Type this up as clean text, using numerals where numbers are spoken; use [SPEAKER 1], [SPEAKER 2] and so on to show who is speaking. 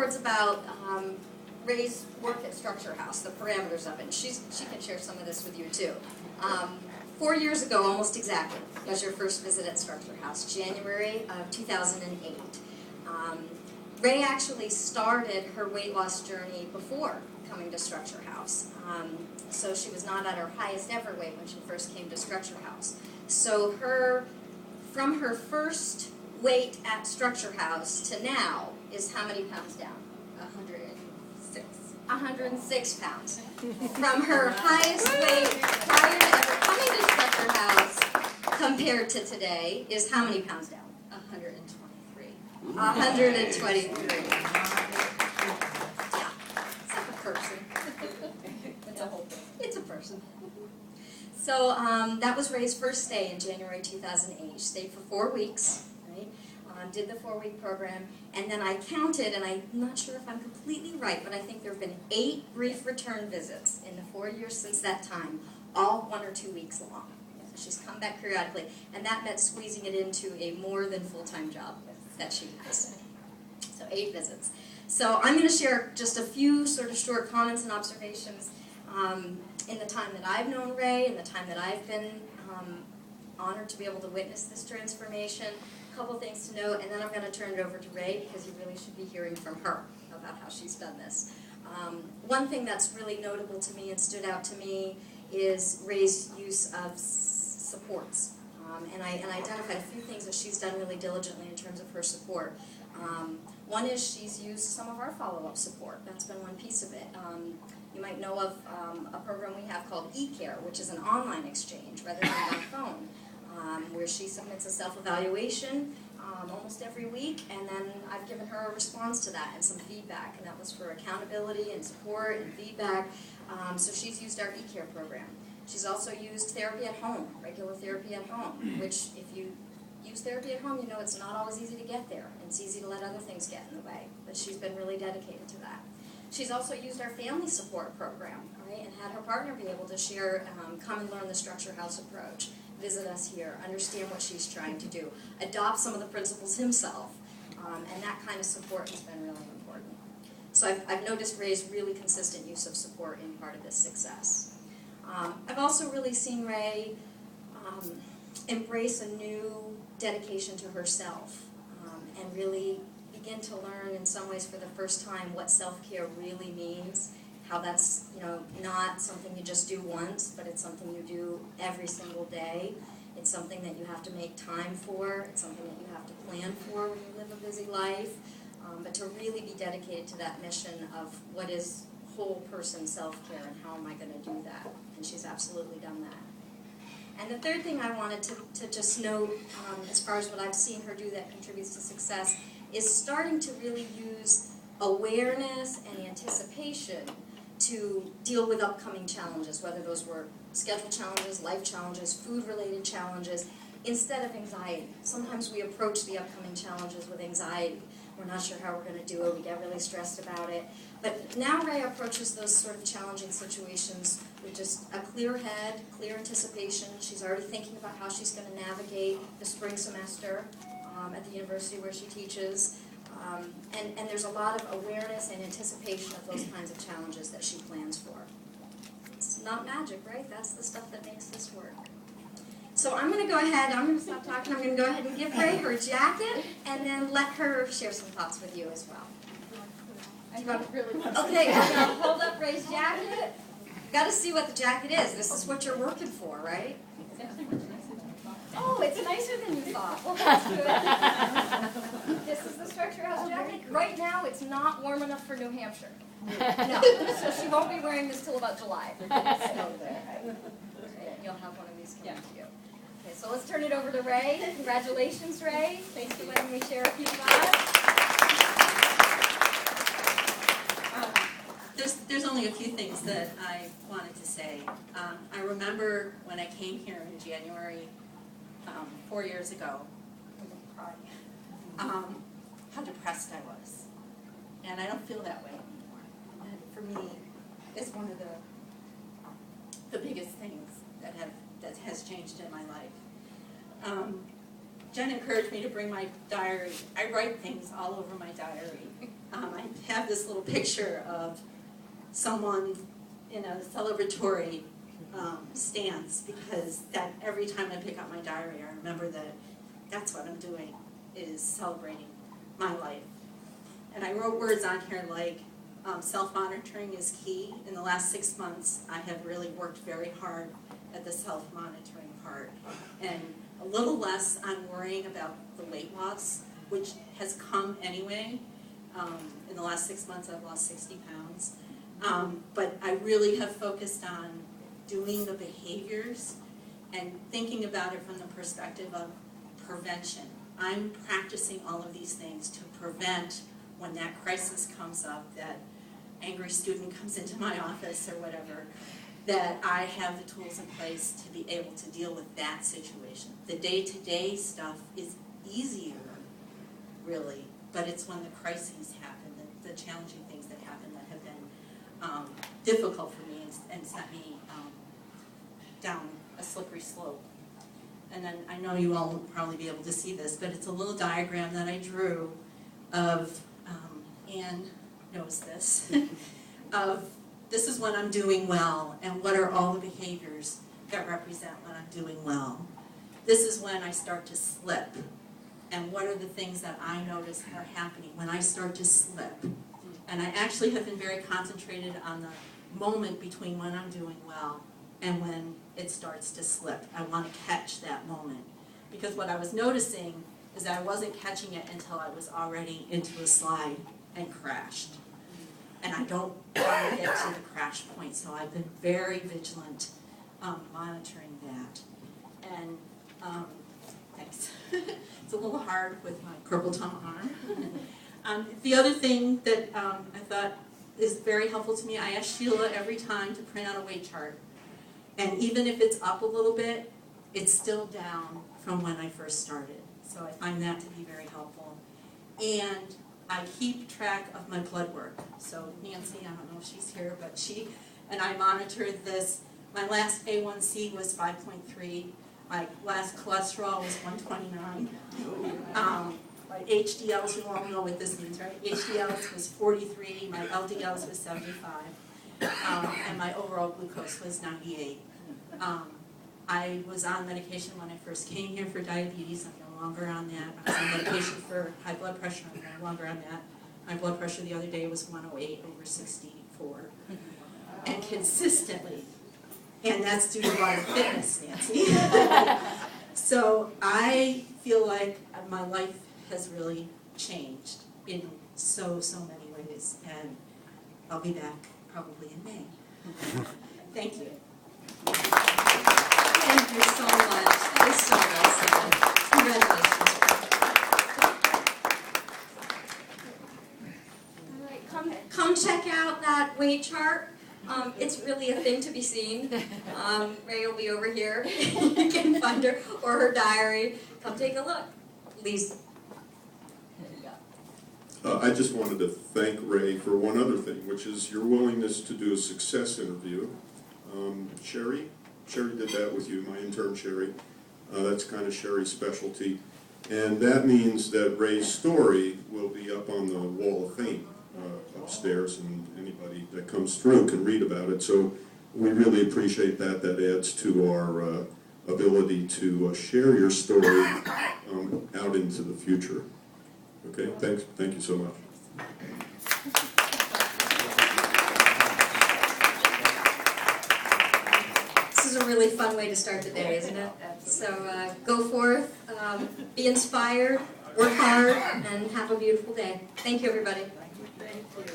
[SPEAKER 1] words about Ray's work at Structure House, the parameters of it. And she can share some of this with you too. 4 years ago, almost exactly, was your first visit at Structure House, January of 2008. Ray actually started her weight loss journey before coming to Structure House. So she was not at her highest ever weight when she first came to Structure House. So from her first weight at Structure House to now is how many pounds down?
[SPEAKER 2] 106.
[SPEAKER 1] 106 pounds. From her highest weight prior to ever coming to Structure House compared to today is how many pounds down?
[SPEAKER 2] 123.
[SPEAKER 1] 123. Yeah, it's like a person.
[SPEAKER 2] It's a whole thing.
[SPEAKER 1] It's a person. So that was Ray's first stay in January 2008. She stayed for 4 weeks, right? Did the 4-week program, and then I counted, and I'm not sure if I'm completely right, but I think there have been 8 brief return visits in the 4 years since that time, all 1 or 2 weeks long. So she's come back periodically, and that meant squeezing it into a more than full-time job that she has. So 8 visits. So I'm going to share just a few sort of short comments and observations in the time that I've known Ray, and the time that I've been honored to be able to witness this transformation. A couple things to note, and then I'm going to turn it over to Ray because you really should be hearing from her about how she's done this. One thing that's really notable to me and stood out to me is Ray's use of supports. And I identified a few things that she's done really diligently in terms of her support. One is she's used some of our follow-up support. That's been one piece of it. You might know of a program we have called eCare, which is an online exchange rather than by phone, where she submits a self-evaluation almost every week, and then I've given her a response to that and some feedback, and that was for accountability and support and feedback. So she's used our eCare program. She's also used therapy at home, regular therapy at home, which if you use therapy at home, you know it's not always easy to get there. It's easy to let other things get in the way, but she's been really dedicated to that. She's also used our family support program, right, and had her partner be able to share, come and learn the Structure House approach, visit us here, understand what she's trying to do, adopt some of the principles himself, and that kind of support has been really important. So I've noticed Ray's really consistent use of support in part of this success. I've also really seen Ray embrace a new dedication to herself and really begin to learn in some ways for the first time what self-care really means, how that's not something you just do once, but it's something you do every single day. It's something that you have to make time for. It's something that you have to plan for when you live a busy life. But to really be dedicated to that mission of what is whole person self-care and how am I going to do that? And she's absolutely done that. And the third thing I wanted to just note, as far as what I've seen her do that contributes to success, is starting to really use awareness and anticipation to deal with upcoming challenges, whether those were schedule challenges, life challenges, food-related challenges, instead of anxiety. Sometimes we approach the upcoming challenges with anxiety. We're not sure how we're going to do it. We get really stressed about it. But now Ray approaches those sort of challenging situations with just a clear head, clear anticipation. She's already thinking about how she's going to navigate the spring semester at the university where she teaches. And there's a lot of awareness and anticipation of those kinds of challenges that she plans for. It's not magic, right? That's the stuff that makes this work. So I'm going to go ahead, I'm going to stop talking, I'm going to go ahead and give Ray her jacket, and then let her share some thoughts with you as well. Okay, I'm going to hold up Ray's jacket. Got to see what the jacket is. This is what you're working for, right? Oh, it's nicer than you thought. Well, that's good. This is the Structure House jacket. Right now, it's not warm enough for New Hampshire. No, so she won't be wearing this till about July. Snow there. Okay, and you'll have one of these coming to you. Okay, so let's turn it over to Ray. Congratulations, Ray. Thanks for letting me share a few thoughts.
[SPEAKER 3] There's only a few things that I wanted to say. I remember when I came here in January 4 years ago, how depressed I was. And I don't feel that way anymore. And for me, it's one of the biggest things that has changed in my life. Jen encouraged me to bring my diary. I write things all over my diary. I have this little picture of someone in a celebratory stance, because that every time I pick up my diary, I remember that that's what I'm doing, is celebrating my life. And I wrote words on here like, self-monitoring is key. In the last 6 months, I have really worked very hard at the self-monitoring part. And a little less on worrying about the weight loss, which has come anyway. In the last 6 months, I've lost 60 pounds. But I really have focused on doing the behaviors and thinking about it from the perspective of prevention. I'm practicing all of these things to prevent when that crisis comes up, that angry student comes into my office or whatever, that I have the tools in place to be able to deal with that situation. The day-to-day stuff is easier, really, but it's when the crises happen, the challenging things that happen that have been difficult for me and set me down a slippery slope. And then I know you all will probably be able to see this, but it's a little diagram that I drew of, Anne knows this, of this is when I'm doing well, and what are all the behaviors that represent when I'm doing well. This is when I start to slip, and what are the things that I notice are happening when I start to slip. And I actually have been very concentrated on the moment between when I'm doing well and when it starts to slip. I want to catch that moment, because what I was noticing is that I wasn't catching it until I was already into a slide and crashed. And I don't want to get to the crash point, so I've been very vigilant monitoring that. And thanks. It's a little hard with my carpal tunnel arm. The other thing that I thought is very helpful to me, I ask Sheila every time to print out a weight chart. And even if it's up a little bit, it's still down from when I first started. So I find that to be very helpful. And I keep track of my blood work. So Nancy, I don't know if she's here, but she and I monitored this. My last A1C was 5.3. My last cholesterol was 129. My HDLs, you all know what this means, right? HDLs was 43. My LDLs was 75. And my overall glucose was 98. I was on medication when I first came here for diabetes. I'm no longer on that. I was on medication for high blood pressure. I'm no longer on that. My blood pressure the other day was 108 over 64. And consistently. And that's due to a lot of fitness, Nancy. So I feel like my life has really changed in so many ways. And I'll be back probably in May. Thank you.
[SPEAKER 1] Thank you so much. That is so well said. Congratulations. All right, come check out that weight chart. It's really a thing to be seen. Ray will be over here. You can find her or her diary. Come take a look. Lisa.
[SPEAKER 4] I just wanted to thank Ray for one other thing, which is your willingness to do a success interview. Sherry did that with you, my intern Sherry. That's kind of Sherry's specialty. And that means that Ray's story will be up on the wall of fame upstairs, and anybody that comes through can read about it. So we really appreciate that. That adds to our ability to share your story out into the future. Okay, thanks. Thank you so much.
[SPEAKER 1] This is a really fun way to start the day, isn't it? So go forth, be inspired, work hard, and have a beautiful day. Thank you, everybody.
[SPEAKER 3] Thank you.